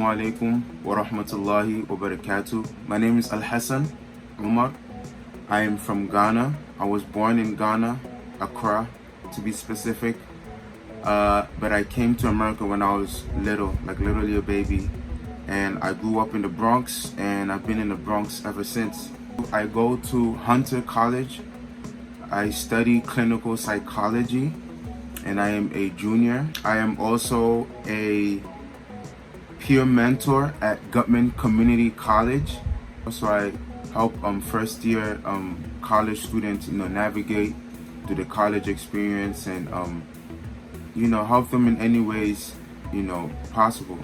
Assalamu alaikum wa rahmatullahi wa barakatuh. My name is Alhassan Umar. I am from Ghana. I was born in Ghana, Accra to be specific. But I came to America when I was little, like literally a baby. And I grew up in the Bronx, and I've been in the Bronx ever since. I go to Hunter College. I study clinical psychology, and I am a junior. I am also a peer mentor at Gutman Community College. So I help first year college students, navigate through the college experience and help them in any ways, possible.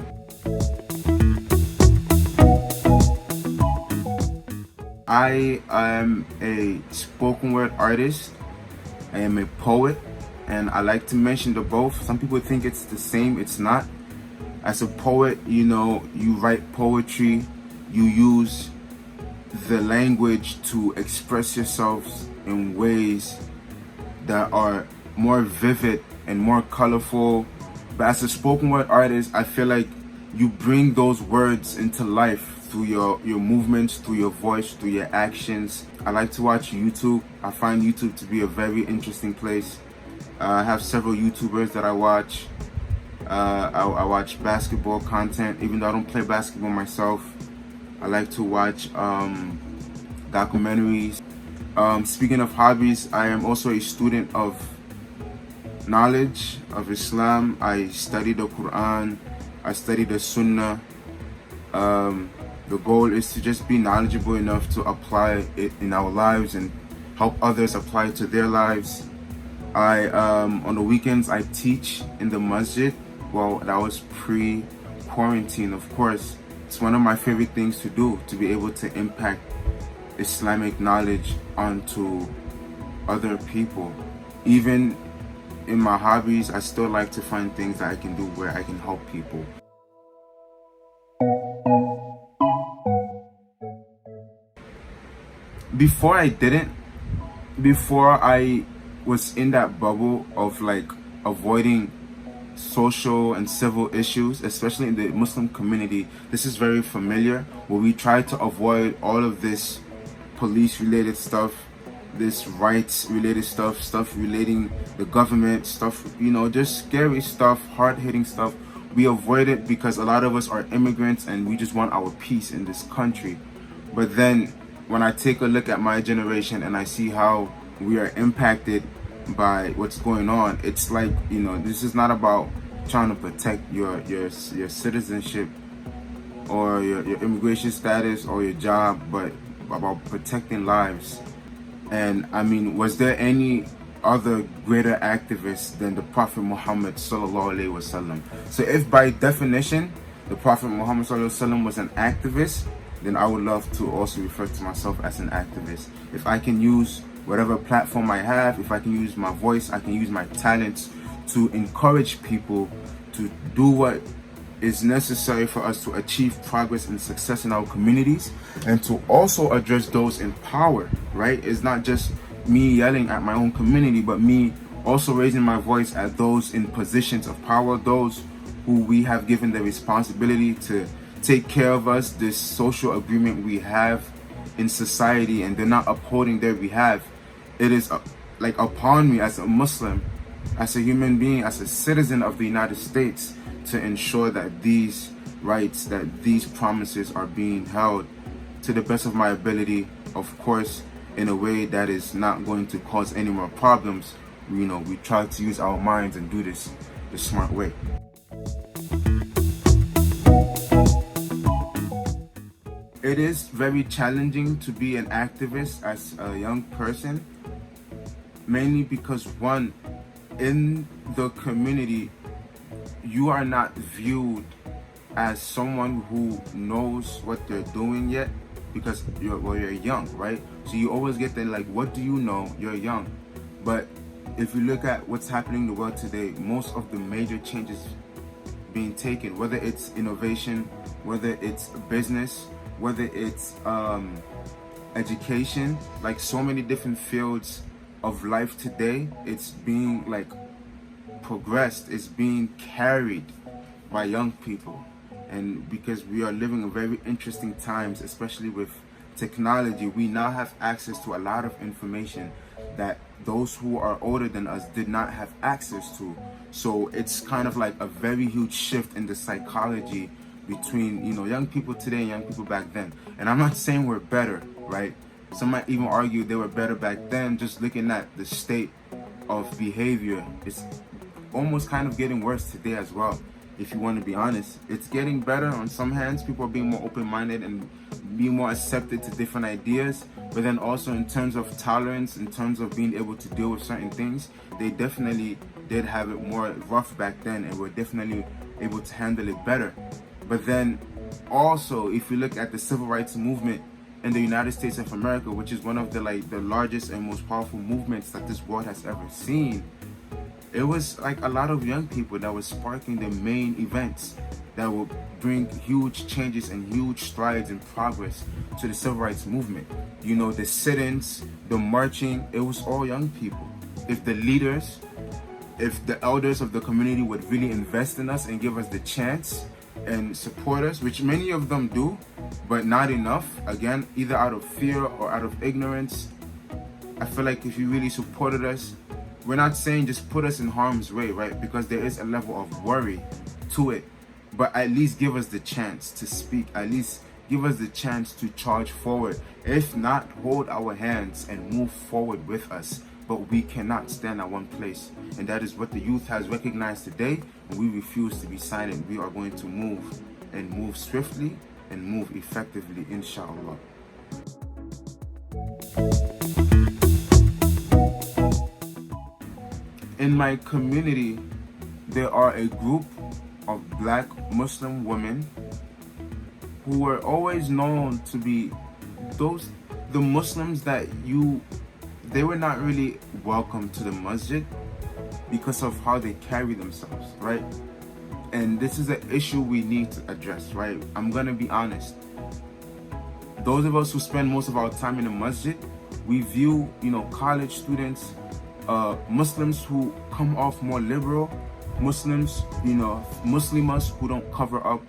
I am a spoken word artist. I am a poet, and I like to mention the both. Some people think it's the same. It's not. As a poet, you write poetry, you use the language to express yourselves in ways that are more vivid and more colorful. But as a spoken word artist, I feel like you bring those words into life through your movements, through your voice, through your actions. I like to watch YouTube. I find YouTube to be a very interesting place. I have several YouTubers that I watch. I watch basketball content, even though I don't play basketball myself. I like to watch documentaries. Speaking of hobbies, I am also a student of knowledge of Islam. I study the Quran. I study the Sunnah. The goal is to just be knowledgeable enough to apply it in our lives and help others apply it to their lives. On the weekends, I teach in the masjid. Well, that was pre-quarantine, of course. It's one of my favorite things to do, to be able to impact Islamic knowledge onto other people. Even in my hobbies, I still like to find things that I can do where I can help people. Before I was in that bubble of like avoiding social and civil issues, especially in the Muslim community, this is very familiar, where we try to avoid all of this police related stuff, this rights related stuff relating the government stuff, just scary stuff, hard-hitting stuff. We avoid it because a lot of us are immigrants and we just want our peace in this country. But then when I take a look at my generation and I see how we are impacted by what's going on, it's like, this is not about trying to protect your citizenship or your immigration status or your job, but about protecting lives. And I mean, was there any other greater activist than the Prophet Muhammad sallallahu alaihi wasallam? So if by definition the Prophet Muhammad sallallahu alaihi wasallam was an activist, then I would love to also refer to myself as an activist. If I can use whatever platform I have, if I can use my voice, I can use my talents to encourage people to do what is necessary for us to achieve progress and success in our communities, and to also address those in power, right? It's not just me yelling at my own community, but me also raising my voice at those in positions of power, those who we have given the responsibility to take care of us, this social agreement we have in society, and they're not upholding their behalf. It is like upon me as a Muslim, as a human being, as a citizen of the United States, to ensure that these rights, that these promises are being held to the best of my ability, of course, in a way that is not going to cause any more problems. We try to use our minds and do this the smart way. It is very challenging to be an activist as a young person, mainly because one, in the community, you are not viewed as someone who knows what they're doing yet, because you're young, right? So you always get that, like, what do you know? You're young. But if you look at what's happening in the world today, most of the major changes being taken, whether it's innovation, whether it's business, whether it's education, like so many different fields of life today, it's being like progressed, it's being carried by young people. And because we are living in very interesting times, especially with technology, we now have access to a lot of information that those who are older than us did not have access to. So it's kind of like a very huge shift in the psychology between, you know, young people today and young people back then. And I'm not saying we're better, right? Some might even argue they were better back then. Just looking at the state of behavior, it's almost kind of getting worse today as well. If you want to be honest, it's getting better on some hands. People are being more open-minded and being more accepted to different ideas. But then also in terms of tolerance, in terms of being able to deal with certain things, they definitely did have it more rough back then, and were definitely able to handle it better. But then also, if you look at the civil rights movement in the United States of America, which is one of the largest and most powerful movements that this world has ever seen, it was like a lot of young people that was sparking the main events that will bring huge changes and huge strides and progress to the civil rights movement. You know, the sit-ins, the marching, it was all young people. If the leaders, if the elders of the community would really invest in us and give us the chance and support us, which many of them do, but not enough, again, either out of fear or out of ignorance. I feel like if you really supported us, we're not saying just put us in harm's way, right? Because there is a level of worry to it. But at least give us the chance to speak. At least give us the chance to charge forward. If not, hold our hands and move forward with us. But we cannot stand at one place. And that is what the youth has recognized today. And we refuse to be silent. We are going to move, and move swiftly and move effectively, inshallah. In my community, there are a group of black Muslim women who were always known to be the Muslims that they were not really welcome to the masjid because of how they carry themselves, right? And this is an issue we need to address, right? I'm gonna be honest. Those of us who spend most of our time in the masjid, we view, college students, Muslims who come off more liberal, Muslims, Muslimas who don't cover up,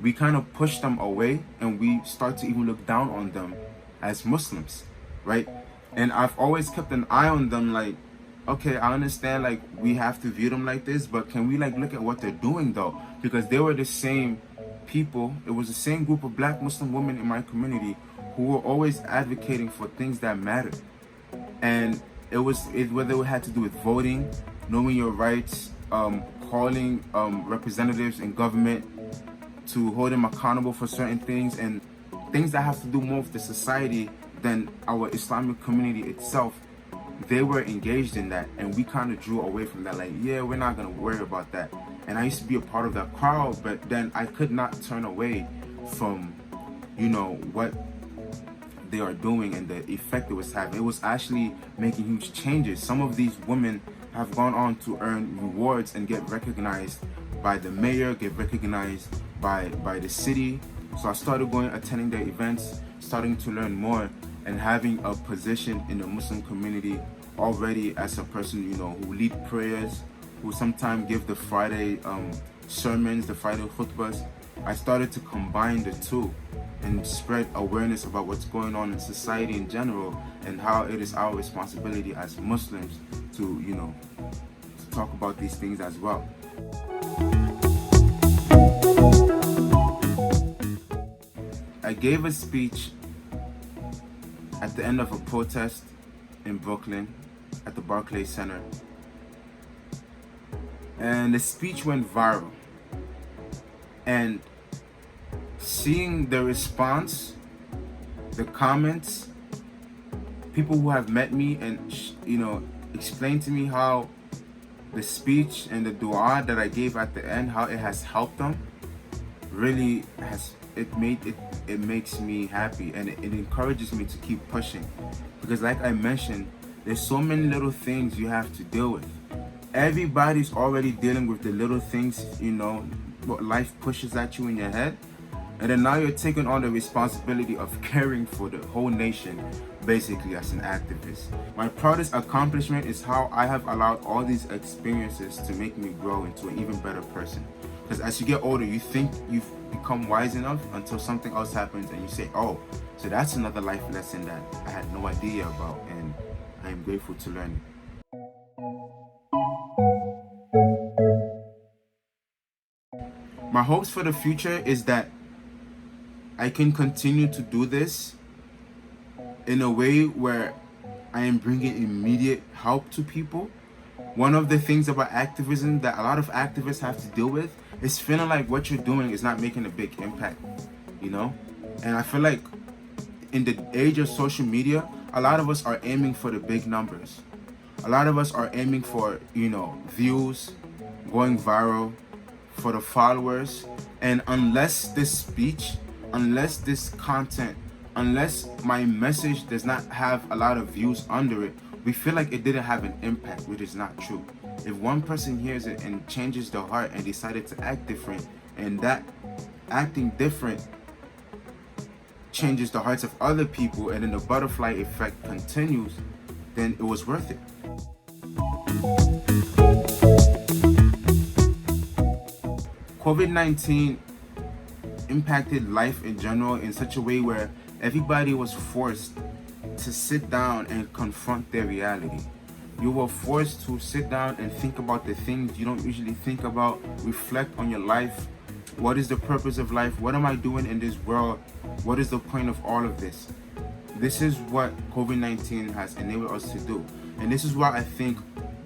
we kind of push them away, and we start to even look down on them as Muslims, right? And I've always kept an eye on them, like, okay, I understand, we have to view them like this, but can we look at what they're doing though? Because they were the same people, it was the same group of black Muslim women in my community who were always advocating for things that mattered. And whether it had to do with voting, knowing your rights, calling representatives in government to hold them accountable for certain things, and things that have to do more with the society than our Islamic community itself. They were engaged in that, and we kind of drew away from that, we're not going to worry about that. And I used to be a part of that crowd, but then I could not turn away from what they are doing and the effect it was having. It was actually making huge changes. Some of these women have gone on to earn rewards and get recognized by the mayor, get recognized by the city. So I started attending their events, starting to learn more, and having a position in the Muslim community already as a person, who lead prayers, who sometimes give the Friday sermons, the Friday khutbahs. I started to combine the two and spread awareness about what's going on in society in general, and how it is our responsibility as Muslims to talk about these things as well. I gave a speech at the end of a protest in Brooklyn at the Barclays Center, and the speech went viral. And seeing the response, the comments, people who have met me and explained to me how the speech and the dua that I gave at the end, how it has helped them, really it makes me happy, and it encourages me to keep pushing. Because like I mentioned, there's so many little things you have to deal with. Everybody's already dealing with the little things, what life pushes at you in your head. And then now you're taking on the responsibility of caring for the whole nation, basically, as an activist. My proudest accomplishment is how I have allowed all these experiences to make me grow into an even better person. Because as you get older, you think you've become wise enough until something else happens and you say, oh, so that's another life lesson that I had no idea about, and I am grateful to learn it. My hopes for the future is that I can continue to do this in a way where I am bringing immediate help to people. One of the things about activism that a lot of activists have to deal with is feeling like what you're doing is not making a big impact, you know? And I feel like in the age of social media, a lot of us are aiming for the big numbers. A lot of us are aiming for, views, going viral, for the followers. And unless this speech, unless this content, unless my message does not have a lot of views under it, we feel like it didn't have an impact, which is not true. If one person hears it and changes their heart and decided to act different, and that acting different changes the hearts of other people, and then the butterfly effect continues, then it was worth it. COVID-19 impacted life in general in such a way where everybody was forced to sit down and confront their reality. You were forced to sit down and think about the things you don't usually think about, reflect on your life. What is the purpose of life? What am I doing in this world? What is the point of all of this? This is what COVID-19 has enabled us to do. And this is why I think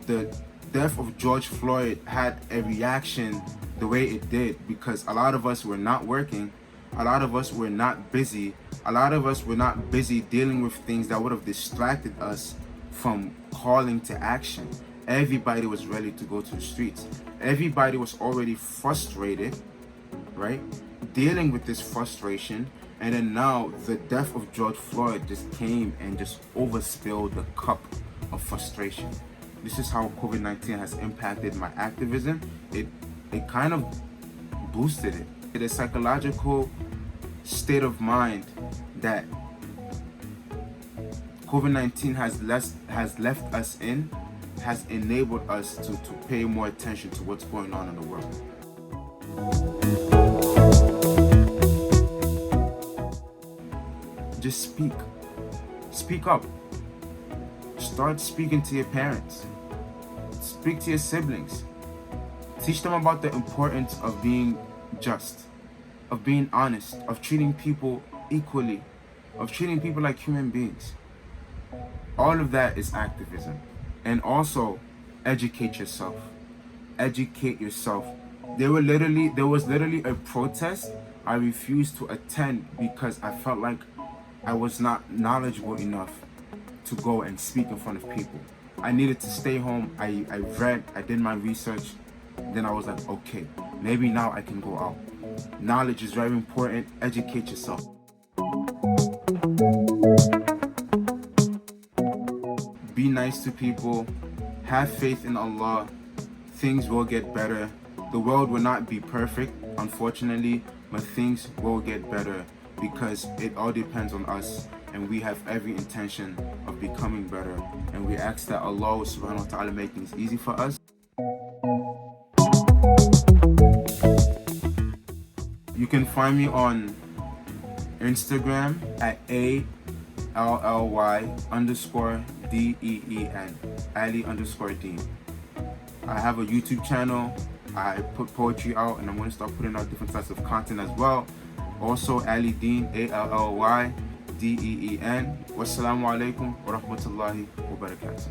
the death of George Floyd had a reaction the way it did, because a lot of us were not working, a lot of us were not busy, a lot of us were not busy dealing with things that would have distracted us from calling to action. Everybody was ready to go to the streets. Everybody was already frustrated, right? Dealing with this frustration, and then now the death of George Floyd just came and just overspilled the cup of frustration. This is how COVID-19 has impacted my activism. It kind of boosted it. It's a psychological state of mind that COVID-19 has left us in, has enabled us to pay more attention to what's going on in the world. Just speak up. Start speaking to your parents. Speak to your siblings. Teach them about the importance of being just, of being honest, of treating people equally, of treating people like human beings. All of that is activism. And also, educate yourself. Educate yourself. There was literally a protest I refused to attend because I felt like I was not knowledgeable enough to go and speak in front of people. I needed to stay home. I read, I did my research. Then I was like, okay, maybe now I can go out. Knowledge is very important. Educate yourself. Be nice to people. Have faith in Allah. Things will get better. The world will not be perfect, unfortunately, but things will get better because it all depends on us, and we have every intention of becoming better. And we ask that Allah subhanahu wa ta'ala make things easy for us. You can find me on Instagram at ALLY_DEEN, Ali_Dean. I have a YouTube channel. I put poetry out, and I'm going to start putting out different types of content as well. Also, Ali Dean, ALLYDEEN. Wassalamu alaikum wa rahmatullahi wa barakatuh.